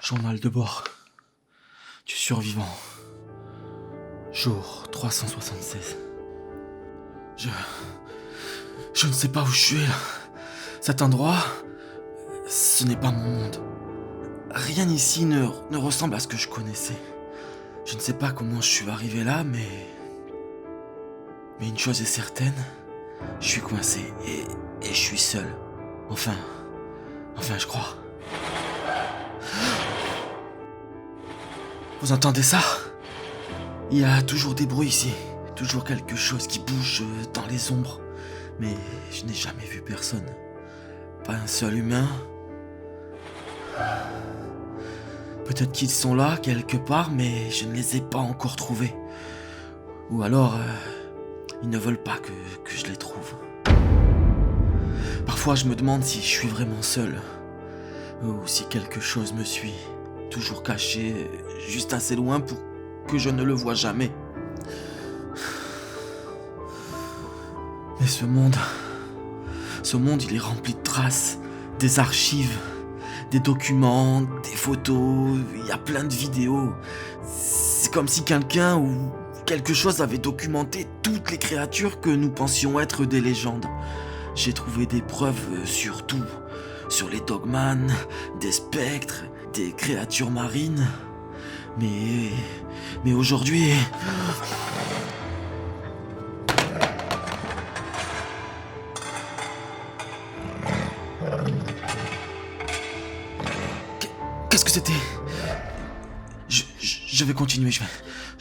Journal de bord du survivant. Jour 376. Je ne sais pas où je suis là. Cet endroit, ce n'est pas mon monde. Rien ici ne ressemble à ce que je connaissais. Je ne sais pas comment je suis arrivé là, mais une chose est certaine, je suis coincé et je suis seul. Enfin, je crois. Vous entendez ça? Il y a toujours des bruits ici, toujours quelque chose qui bouge dans les ombres. Mais je n'ai jamais vu personne. Pas un seul humain. Peut-être qu'ils sont là, quelque part, mais je ne les ai pas encore trouvés. Ou alors, ils ne veulent pas que je les trouve. Parfois, je me demande si je suis vraiment seul. Ou si quelque chose me suit, toujours caché, juste assez loin pour que je ne le voie jamais. Mais ce monde, il est rempli de traces, des archives, des documents, des photos, il y a plein de vidéos. C'est comme si quelqu'un ou quelque chose avait documenté toutes les créatures que nous pensions être des légendes. J'ai trouvé des preuves sur tout, sur les dogman, des spectres, des créatures marines. Mais aujourd'hui... Qu'est-ce que c'était? Je vais continuer, je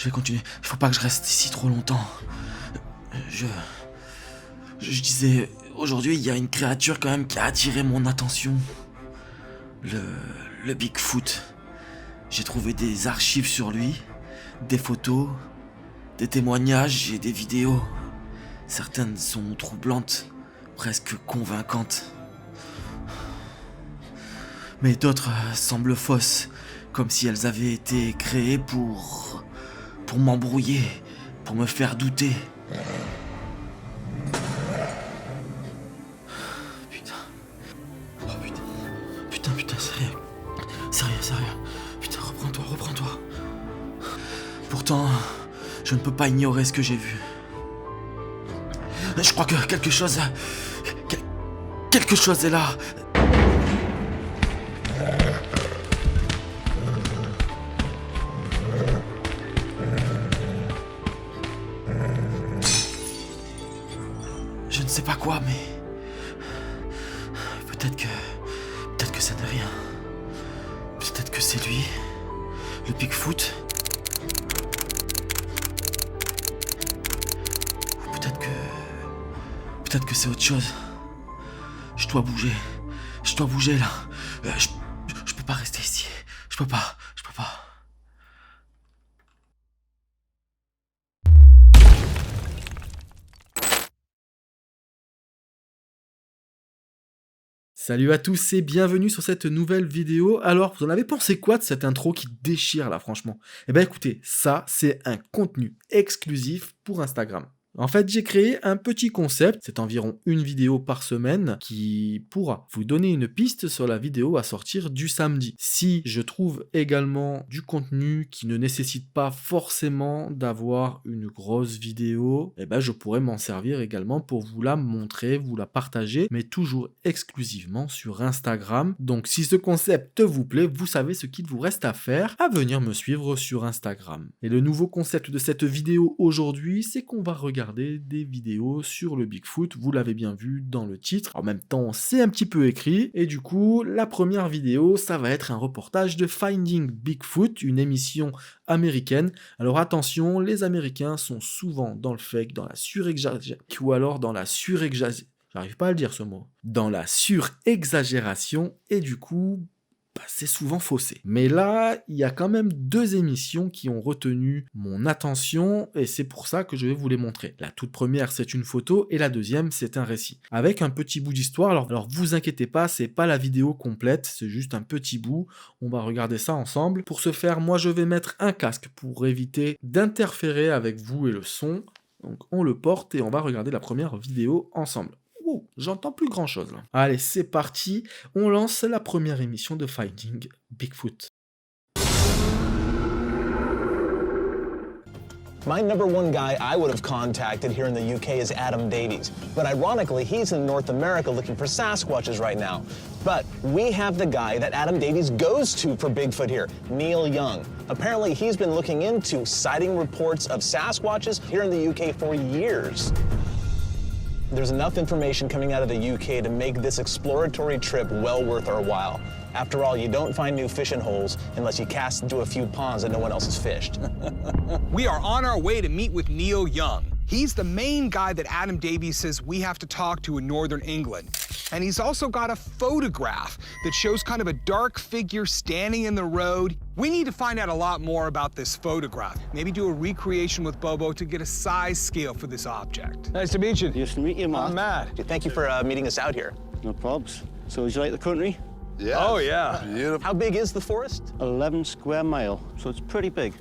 vais continuer. Il faut pas que je reste ici trop longtemps. Je disais, aujourd'hui, il y a une créature quand même qui a attiré mon attention. Le Bigfoot. J'ai trouvé des archives sur lui, des photos, des témoignages et des vidéos. Certaines sont troublantes, presque convaincantes. Mais d'autres semblent fausses, comme si elles avaient été créées pour m'embrouiller, pour me faire douter. Putain. Oh putain. Putain, sérieux. Putain, reprends-toi. Pourtant, je ne peux pas ignorer ce que j'ai vu. Je crois que quelque chose est là. Je ne sais pas quoi, mais peut-être que ça n'est rien. Peut-être que c'est lui, le Bigfoot. Ou peut-être que c'est autre chose. Je dois bouger là. Je peux pas rester ici. Je peux pas. Salut à tous et bienvenue sur cette nouvelle vidéo. Alors, vous en avez pensé quoi de cette intro qui déchire là, franchement? Eh ben écoutez, ça c'est un contenu exclusif pour Instagram. En fait, j'ai créé un petit concept, c'est environ une vidéo par semaine, qui pourra vous donner une piste sur la vidéo à sortir du samedi. Si je trouve également du contenu qui ne nécessite pas forcément d'avoir une grosse vidéo, eh ben je pourrais m'en servir également pour vous la montrer, vous la partager, mais toujours exclusivement sur Instagram. Donc si ce concept vous plaît, vous savez ce qu'il vous reste à faire, à venir me suivre sur Instagram. Et le nouveau concept de cette vidéo aujourd'hui, c'est qu'on va regarder des vidéos sur le Bigfoot, vous l'avez bien vu dans le titre. En même temps, c'est un petit peu écrit, et du coup, la première vidéo, ça va être un reportage de Finding Bigfoot, une émission américaine. Alors attention, les Américains sont souvent dans le fake, dans la surexagération, ou alors dans la surexagération. J'arrive pas à le dire ce mot. Dans la surexagération, et du coup, c'est souvent faussé. Mais là, il y a quand même deux émissions qui ont retenu mon attention et c'est pour ça que je vais vous les montrer. La toute première, c'est une photo et la deuxième, c'est un récit. Avec un petit bout d'histoire, alors vous inquiétez pas, c'est pas la vidéo complète, c'est juste un petit bout. On va regarder ça ensemble. Pour ce faire, moi je vais mettre un casque pour éviter d'interférer avec vous et le son. Donc on le porte et on va regarder la première vidéo ensemble. Ouh, j'entends plus grand chose là. Allez, c'est parti, on lance la première émission de Finding Bigfoot. My #1 guy I would have contacted here in the UK is Adam Davies. But ironically, he's in North America looking for Sasquatches right now. But we have the guy that Adam Davies goes to for Bigfoot here, Neil Young. Apparently, he's been looking into sighting reports of Sasquatches here in the UK for years. There's enough information coming out of the UK to make this exploratory trip well worth our while. After all, you don't find new fishing holes unless you cast into a few ponds that no one else has fished. We are on our way to meet with Neil Young. He's the main guy that Adam Davies says we have to talk to in Northern England. And he's also got a photograph that shows kind of a dark figure standing in the road. We need to find out a lot more about this photograph. Maybe do a recreation with Bobo to get a size scale for this object. Nice to meet you. Nice to meet you, Matt. I'm Matt. Thank you for meeting us out here. No probs. So, would you like the country? Yeah. Oh, yeah. Beautiful. How big is the forest? 11 square mile, so it's pretty big.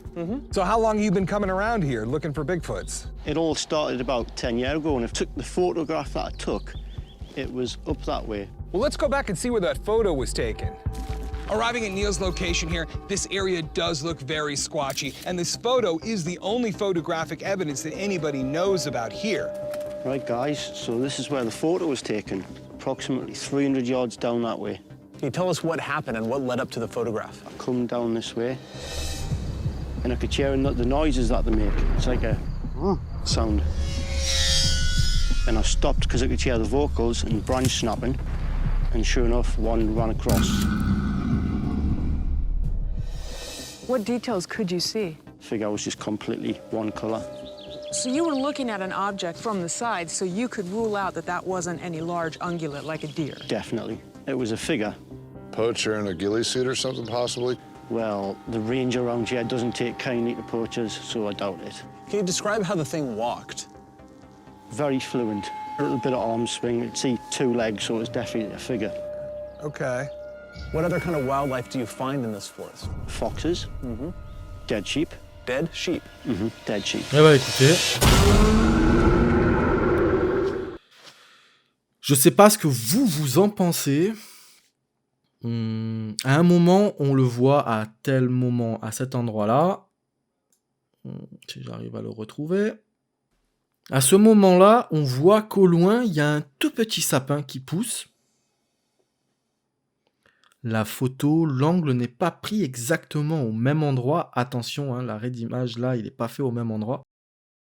So how long have you been coming around here looking for Bigfoots? It all started about 10 years ago, and I took the photograph that I took. It was up that way. Well, let's go back and see where that photo was taken. Arriving at Neil's location here, this area does look very squatchy, and this photo is the only photographic evidence that anybody knows about here. Right, guys, so this is where the photo was taken, approximately 300 yards down that way. Can you tell us what happened and what led up to the photograph? I come down this way, and I could hear the noises that they make. It's like a sound. And I stopped because I could hear the vocals and branch snapping, and sure enough, one ran across. What details could you see? I figure I was just completely one colour. So you were looking at an object from the side, so you could rule out that that wasn't any large ungulate like a deer. Definitely. It was a figure. Poacher in a ghillie suit or something, possibly? Well, the range around here doesn't take kindly to poachers, so I doubt it. Can you describe how the thing walked? Very fluent. A little bit of arm swing. You'd see 2 legs, so it's definitely a figure. Okay. What other kind of wildlife do you find in this forest? Foxes. Dead sheep. Dead sheep. Dead sheep. Eh bah écoutez, je sais pas ce que vous en pensez. À un moment, on le voit à tel moment, à cet endroit-là. Si j'arrive à le retrouver. À ce moment-là, on voit qu'au loin, il y a un tout petit sapin qui pousse. La photo, l'angle n'est pas pris exactement au même endroit. Attention, hein, l'arrêt d'image là, il n'est pas fait au même endroit.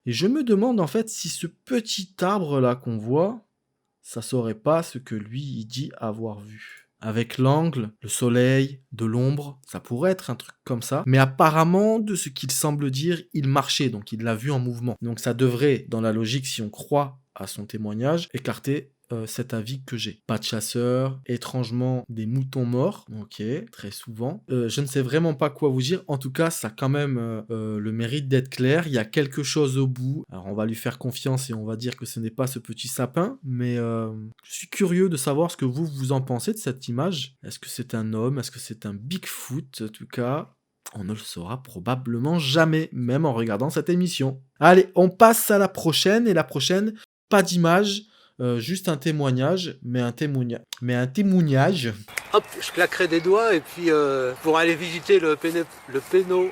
Et je me demande en fait si ce petit arbre là qu'on voit, ça serait pas ce que lui il dit avoir vu. Avec l'angle, le soleil, de l'ombre, ça pourrait être un truc comme ça. Mais apparemment, de ce qu'il semble dire, il marchait, donc il l'a vu en mouvement. Donc ça devrait, dans la logique, si on croit à son témoignage, écarter cet avis que j'ai. Pas de chasseurs, étrangement des moutons morts, ok, très souvent. Je ne sais vraiment pas quoi vous dire, en tout cas ça a quand même le mérite d'être clair, il y a quelque chose au bout, alors on va lui faire confiance et on va dire que ce n'est pas ce petit sapin, mais je suis curieux de savoir ce que vous en pensez de cette image. Est-ce que c'est un homme, est-ce que c'est un Bigfoot? En tout cas, on ne le saura probablement jamais, même en regardant cette émission. Allez, on passe à la prochaine, et la prochaine, pas d'image, juste un témoignage, mais un témoignage. Hop, je claquerai des doigts et puis pour aller visiter le Pénopolaise.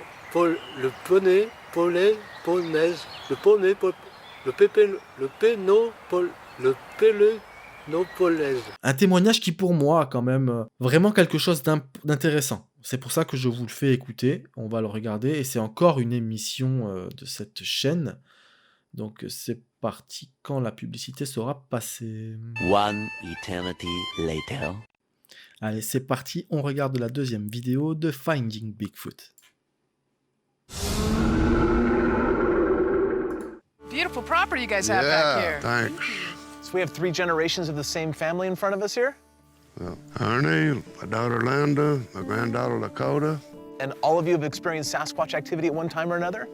Un témoignage qui pour moi a quand même vraiment quelque chose d'intéressant. C'est pour ça que je vous le fais écouter, on va le regarder, et c'est encore une émission de cette chaîne. Donc c'est parti quand la publicité sera passée. One eternity later. Allez, c'est parti, on regarde la deuxième vidéo de Finding Bigfoot. Beautiful property you guys have back here. Thanks. So we have 3 generations of the same family in front of us here? Well, Ernie, my daughter Linda, my granddaughter Lakota. And all of you have experienced Sasquatch activity at one time or another?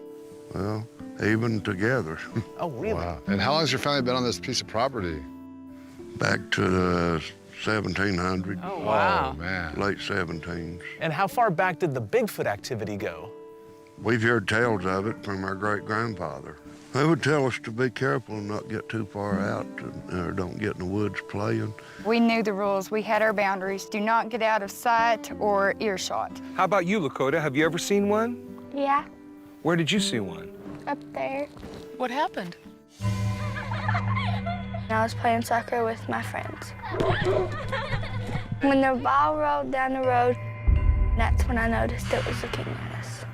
Well, even together. Oh, really? Wow. And how long's your family been on this piece of property? Back to the 1700s, Oh, wow. Oh, man. late 17s. And how far back did the Bigfoot activity go? We've heard tales of it from our great-grandfather. They would tell us to be careful and not get too far out, or don't get in the woods playing. We knew the rules. We had our boundaries. Do not get out of sight or earshot. How about you, Lakota? Have you ever seen one? Yeah. Where did you see one? up there. What happened? I was playing soccer with my friends. When the ball rolled down the road, that's when I noticed it was looking at us.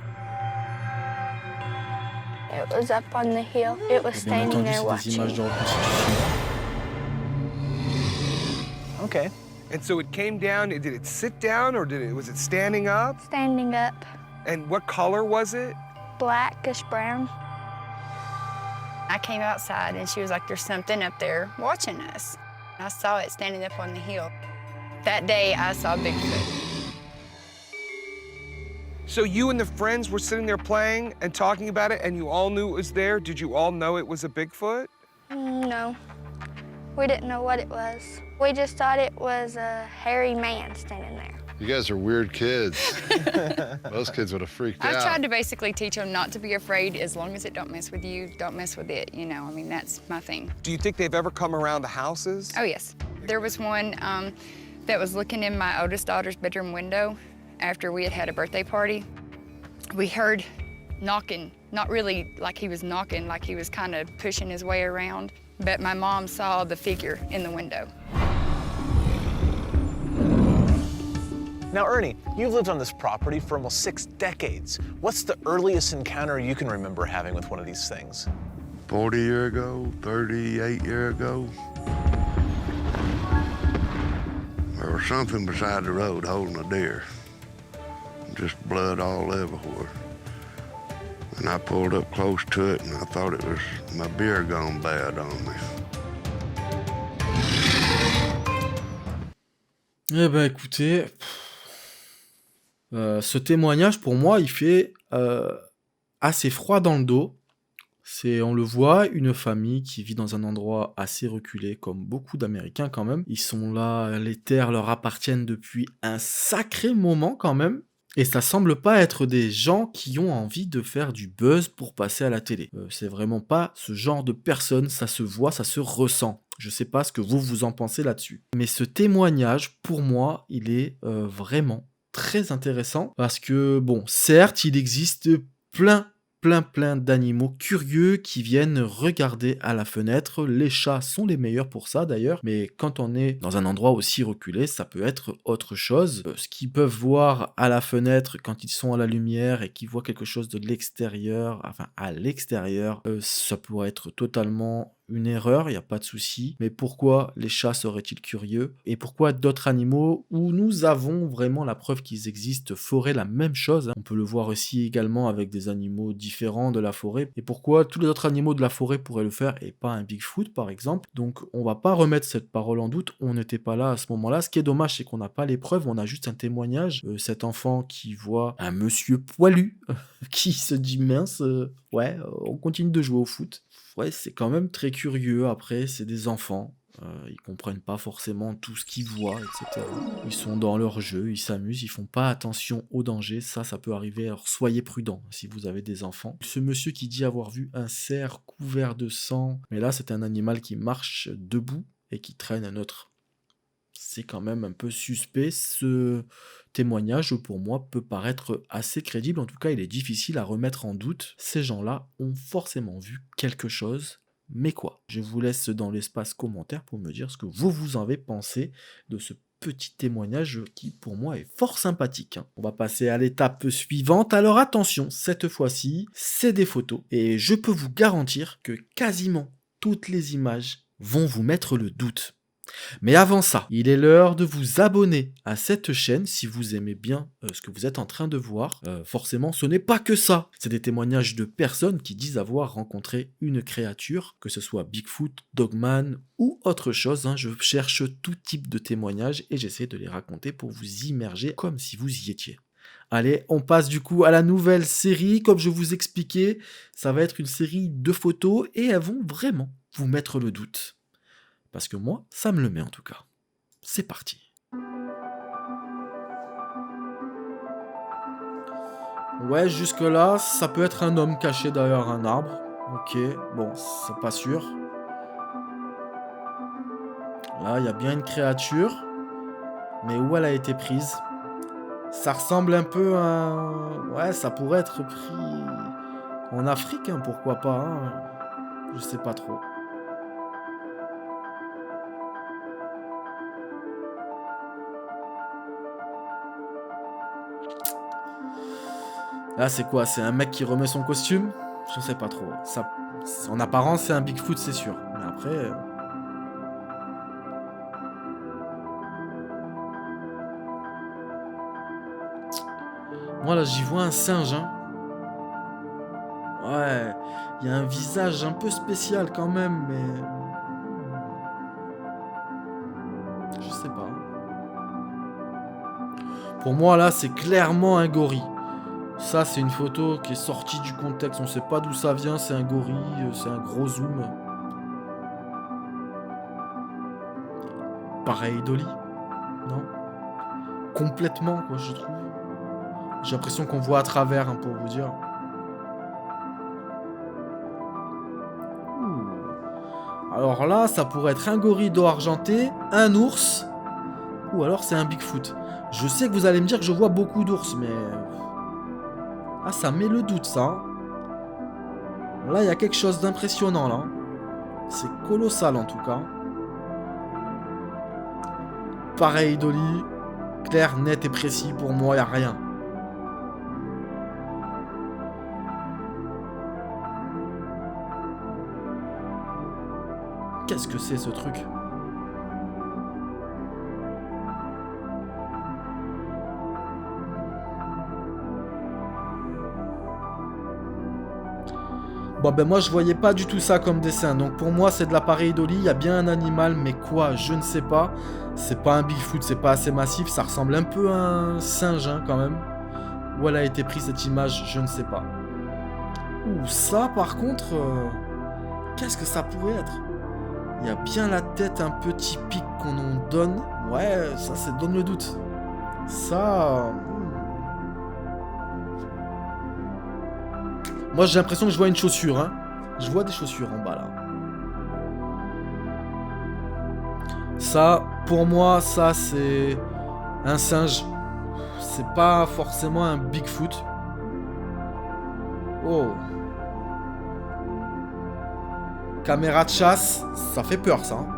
It was up on the hill. It was Bien standing entendu, there c'est des images de watching. reconstitution. Okay. And so it came down, did it sit down or was it standing up? Standing up, And what color was it? blackish brown. I came outside and she was like, there's something up there watching us. I saw it standing up on the hill. That day I saw Bigfoot. So you and the friends were sitting there playing and talking about it and you all knew it was there? Did you all know it was a Bigfoot? No, we didn't know what it was. We just thought it was a hairy man standing there. You guys are weird kids. Most kids would have freaked out. I've tried to basically teach them not to be afraid as long as it don't mess with you, don't mess with it, you know, I mean, that's my thing. Do you think they've ever come around the houses? Oh, yes. There was one that was looking in my oldest daughter's bedroom window after we had had a birthday party. We heard knocking, not really like he was knocking, like he was kind of pushing his way around, but my mom saw the figure in the window. Now, Ernie, you've lived on this property for almost 6 decades. What's the earliest encounter you can remember having with one of these things? 40 years ago, 38 years ago. There was something beside the road holding a deer. Just blood all everywhere. And I pulled up close to it and I thought it was my beer gone bad on me. Eh ben écoutez, ce témoignage pour moi il fait assez froid dans le dos. On le voit, une famille qui vit dans un endroit assez reculé, comme beaucoup d'Américains quand même. Ils sont là, les terres leur appartiennent depuis un sacré moment quand même. Et ça semble pas être des gens qui ont envie de faire du buzz pour passer à la télé. C'est vraiment pas ce genre de personnes, ça se voit, ça se ressent. Je sais pas ce que vous en pensez là-dessus. Mais ce témoignage, pour moi, il est vraiment très intéressant. Parce que, bon, certes, il existe plein d'animaux curieux qui viennent regarder à la fenêtre. Les chats sont les meilleurs pour ça d'ailleurs, mais quand on est dans un endroit aussi reculé, ça peut être autre chose. Ce qu'ils peuvent voir à la fenêtre quand ils sont à la lumière et qu'ils voient quelque chose de l'extérieur, enfin à l'extérieur, ça pourrait être totalement une erreur, il n'y a pas de souci. Mais pourquoi les chats seraient-ils curieux? Et pourquoi d'autres animaux où nous avons vraiment la preuve qu'ils existent feraient la même chose? On peut le voir aussi également avec des animaux différents de la forêt. Et pourquoi tous les autres animaux de la forêt pourraient le faire et pas un Bigfoot par exemple? Donc on va pas remettre cette parole en doute, on n'était pas là à ce moment-là. Ce qui est dommage, c'est qu'on n'a pas les preuves, on a juste un témoignage. Cet enfant qui voit un monsieur poilu qui se dit mince, ouais, on continue de jouer au foot. Ouais, c'est quand même très curieux. Après, c'est des enfants. Ils comprennent pas forcément tout ce qu'ils voient, etc. Ils sont dans leur jeu, ils s'amusent, ils font pas attention au danger. Ça peut arriver. Alors soyez prudents si vous avez des enfants. Ce monsieur qui dit avoir vu un cerf couvert de sang, mais là c'est un animal qui marche debout et qui traîne un autre. C'est quand même un peu suspect. Ce témoignage, pour moi, peut paraître assez crédible. En tout cas, il est difficile à remettre en doute. Ces gens-là ont forcément vu quelque chose. Mais quoi? Je vous laisse dans l'espace commentaire pour me dire ce que vous en avez pensé de ce petit témoignage qui, pour moi, est fort sympathique. On va passer à l'étape suivante. Alors attention, cette fois-ci, c'est des photos. Et je peux vous garantir que quasiment toutes les images vont vous mettre le doute. Mais avant ça, il est l'heure de vous abonner à cette chaîne si vous aimez bien ce que vous êtes en train de voir. Forcément, ce n'est pas que ça. C'est des témoignages de personnes qui disent avoir rencontré une créature, que ce soit Bigfoot, Dogman ou autre chose. Je cherche tout type de témoignages et j'essaie de les raconter pour vous immerger comme si vous y étiez. Allez, on passe du coup à la nouvelle série. Comme je vous expliquais, ça va être une série de photos et elles vont vraiment vous mettre le doute. Parce que moi, ça me le met en tout cas. C'est parti. Ouais, jusque là, ça peut être un homme caché derrière un arbre. Ok, bon, c'est pas sûr. Là, il y a bien une créature. Mais où elle a été prise? Ça ressemble un peu à... Ouais, ça pourrait être pris En Afrique, hein, pourquoi pas, hein. Je sais pas trop. Là, c'est quoi? C'est un mec qui remet son costume? Je sais pas trop. Ça, en apparence, c'est un Bigfoot, c'est sûr. Mais après... Moi, là, j'y vois un singe, hein. Ouais, il y a un visage un peu spécial quand même, mais... Je sais pas. Pour moi, là, c'est clairement un gorille. Ça, c'est une photo qui est sortie du contexte. On sait pas d'où ça vient. C'est un gorille. C'est un gros zoom. Pareil, Dolly. Non? Complètement, quoi, je trouve. J'ai l'impression qu'on voit à travers, hein, pour vous dire. Alors là, ça pourrait être un gorille d'eau argenté, un ours, ou alors c'est un Bigfoot. Je sais que vous allez me dire que je vois beaucoup d'ours, mais... Ah, ça met le doute, ça. Hein. Là, il y a quelque chose d'impressionnant, là. C'est colossal, en tout cas. Pareil, Dolly. Clair, net et précis, pour moi, il n'y a rien. Qu'est-ce que c'est, ce truc ? Bon ben moi je voyais pas du tout ça comme dessin, donc pour moi c'est de la pareidolie, il y a bien un animal, mais quoi, je ne sais pas. C'est pas un Bigfoot, c'est pas assez massif, ça ressemble un peu à un singe hein, quand même. Où elle a été prise cette image, je ne sais pas. Ouh, ça par contre, qu'est-ce que ça pourrait être? Il y a bien la tête un peu typique qu'on en donne, ouais, ça donne le doute. Ça... Moi, j'ai l'impression que je vois une chaussure, hein. Je vois des chaussures en bas, là. Ça, pour moi, ça, c'est un singe. C'est pas forcément un Bigfoot. Oh. Caméra de chasse, ça fait peur, ça. Hein.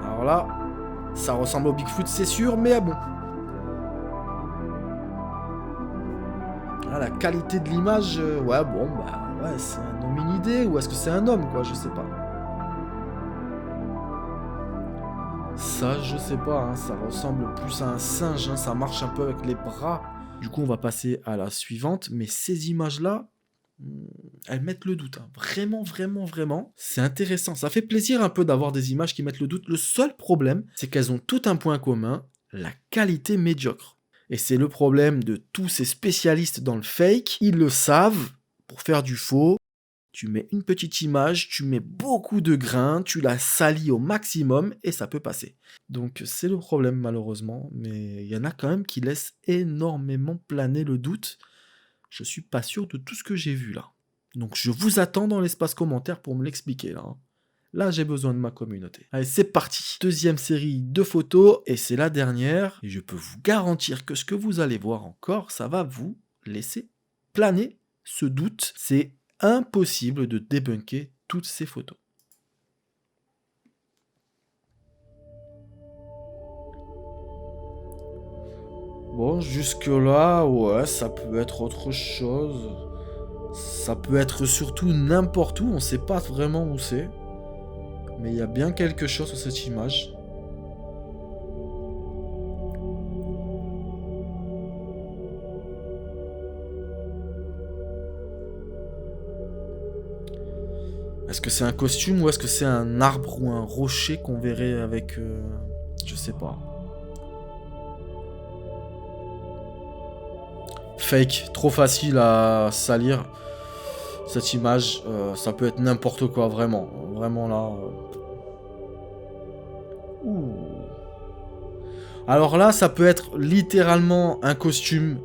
Alors là, ça ressemble au Bigfoot, c'est sûr, mais bon. Ah, la qualité de l'image, ouais, bon, bah, ouais, c'est un hominidé, ou est-ce que c'est un homme, quoi, je sais pas. Ça, je sais pas, hein, ça ressemble plus à un singe, hein, ça marche un peu avec les bras. Du coup, on va passer à la suivante, mais ces images-là, elles mettent le doute, hein. Vraiment, vraiment, vraiment. C'est intéressant, ça fait plaisir un peu d'avoir des images qui mettent le doute. Le seul problème, c'est qu'elles ont tout un point commun, la qualité médiocre. Et c'est le problème de tous ces spécialistes dans le fake. Ils le savent, pour faire du faux, tu mets une petite image, tu mets beaucoup de grains, tu la salis au maximum et ça peut passer. Donc c'est le problème malheureusement, mais il y en a quand même qui laissent énormément planer le doute. Je suis pas sûr de tout ce que j'ai vu là. Donc je vous attends dans l'espace commentaire pour me l'expliquer là. Là, j'ai besoin de ma communauté. Allez, c'est parti. Deuxième série de photos, et c'est la dernière. Et je peux vous garantir que ce que vous allez voir encore, ça va vous laisser planer ce doute. C'est impossible de débunker toutes ces photos. Bon, jusque-là, ouais, ça peut être autre chose. Ça peut être surtout n'importe où, on sait pas vraiment où c'est. Mais il y a bien quelque chose sur cette image. Est-ce que c'est un costume ou est-ce que c'est un arbre ou un rocher qu'on verrait avec... je sais pas. Fake, trop facile à salir. Cette image, ça peut être n'importe quoi, vraiment. Vraiment là... Ouh. Alors là, ça peut être littéralement un costume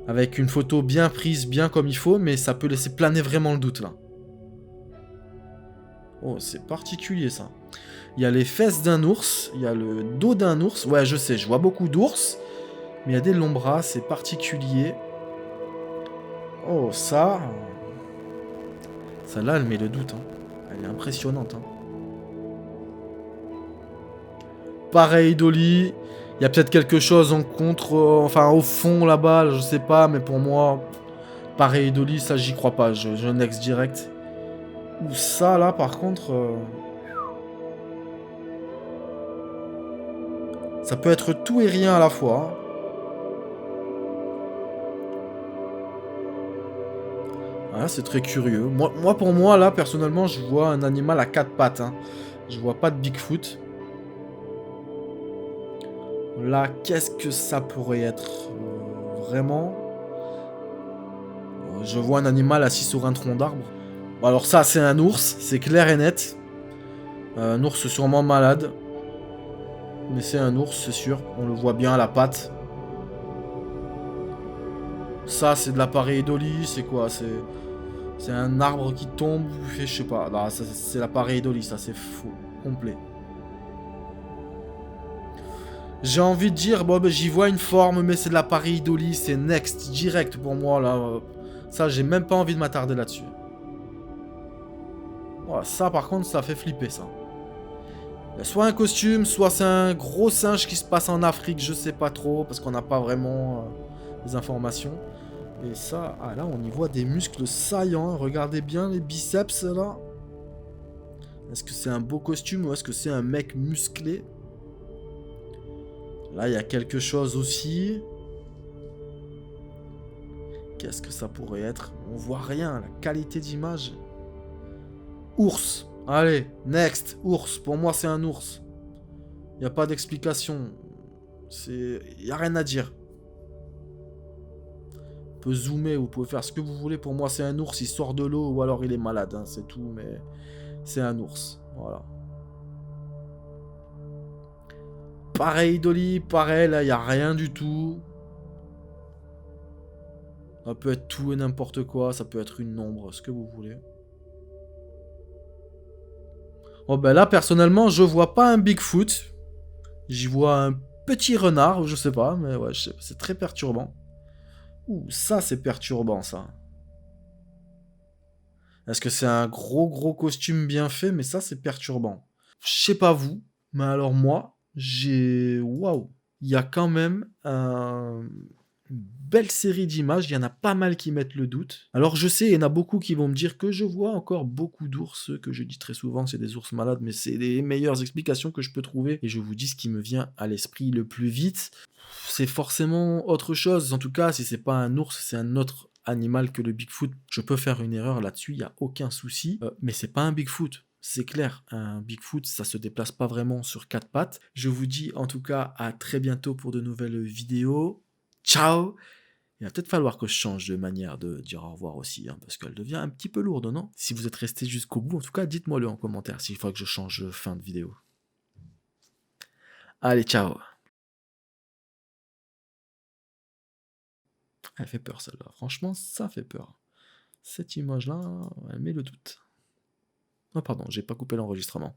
avec une photo bien prise, bien comme il faut, mais ça peut laisser planer vraiment le doute là. Oh, c'est particulier ça. Il y a les fesses d'un ours, il y a le dos d'un ours. Ouais, je sais, je vois beaucoup d'ours, mais il y a des longs bras, c'est particulier. Oh, ça... Celle-là, elle met le doute. Hein. Elle est impressionnante. Hein. Pareil, Dolly. Il y a peut-être quelque chose en contre... enfin, au fond, là-bas, je sais pas. Mais pour moi, pareil, Dolly, ça, j'y crois pas. Je next direct. Ou ça, là, par contre... ça peut être tout et rien à la fois. Hein. Voilà, c'est très curieux. Moi, pour moi, là, personnellement, je vois un animal à 4 pattes. Hein. Je vois pas de Bigfoot. Là, qu'est-ce que ça pourrait être vraiment? Je vois un animal assis sur un tronc d'arbre. Bon, alors ça, c'est un ours. C'est clair et net. Un ours sûrement malade. Mais c'est un ours, c'est sûr. On le voit bien à la patte. Ça, c'est de la pareidolie. C'est quoi? C'est un arbre qui tombe. Je sais pas. Là, c'est la pareidolie. Ça, c'est faux. Complet. J'ai envie de dire, bon, ben, j'y vois une forme, mais c'est de la pareidolie. C'est next, direct pour moi, là. Ça, j'ai même pas envie de m'attarder là-dessus. Voilà, ça, par contre, ça fait flipper, ça. Soit un costume, soit c'est un gros singe qui se passe en Afrique, je sais pas trop, parce qu'on n'a pas vraiment les informations. Et ça, ah là, on y voit des muscles saillants. Regardez bien les biceps, là. Est-ce que c'est un beau costume ou est-ce que c'est un mec musclé? Là, il y a quelque chose aussi. Qu'est-ce que ça pourrait être? On voit rien, la qualité d'image. Ours. Allez, next. Ours. Pour moi, c'est un ours. Il n'y a pas d'explication. Il n'y a rien à dire. On peut zoomer, vous pouvez faire ce que vous voulez. Pour moi, c'est un ours. Il sort de l'eau ou alors il est malade. Hein, c'est tout, mais c'est un ours. Voilà. Pareil, Dolly. Pareil, là, il n'y a rien du tout. Ça peut être tout et n'importe quoi. Ça peut être une ombre, ce que vous voulez. Bon, ben là, personnellement, je vois pas un Bigfoot. J'y vois un petit renard, je sais pas, mais ouais, c'est très perturbant. Ouh, ça, c'est perturbant, ça. Est-ce que c'est un gros costume bien fait? Mais ça, c'est perturbant. Je sais pas vous, mais alors moi, j'ai... Waouh! Il y a quand même une belle série d'images, il y en a pas mal qui mettent le doute. Alors je sais, il y en a beaucoup qui vont me dire que je vois encore beaucoup d'ours, que je dis très souvent que c'est des ours malades, mais c'est les meilleures explications que je peux trouver, et je vous dis ce qui me vient à l'esprit le plus vite. C'est forcément autre chose, en tout cas, si c'est pas un ours, c'est un autre animal que le Bigfoot. Je peux faire une erreur là-dessus, il n'y a aucun souci, mais c'est pas un Bigfoot. C'est clair, un Bigfoot, ça se déplace pas vraiment sur 4 pattes. Je vous dis en tout cas à très bientôt pour de nouvelles vidéos. Ciao! Il va peut-être falloir que je change de manière de dire au revoir aussi, hein, parce qu'elle devient un petit peu lourde, non? Si vous êtes resté jusqu'au bout, en tout cas, dites-moi-le en commentaire s'il faut que je change de fin de vidéo. Allez, ciao! Elle fait peur celle-là, franchement, ça fait peur. Cette image-là, elle met le doute. Oh pardon, j'ai pas coupé l'enregistrement.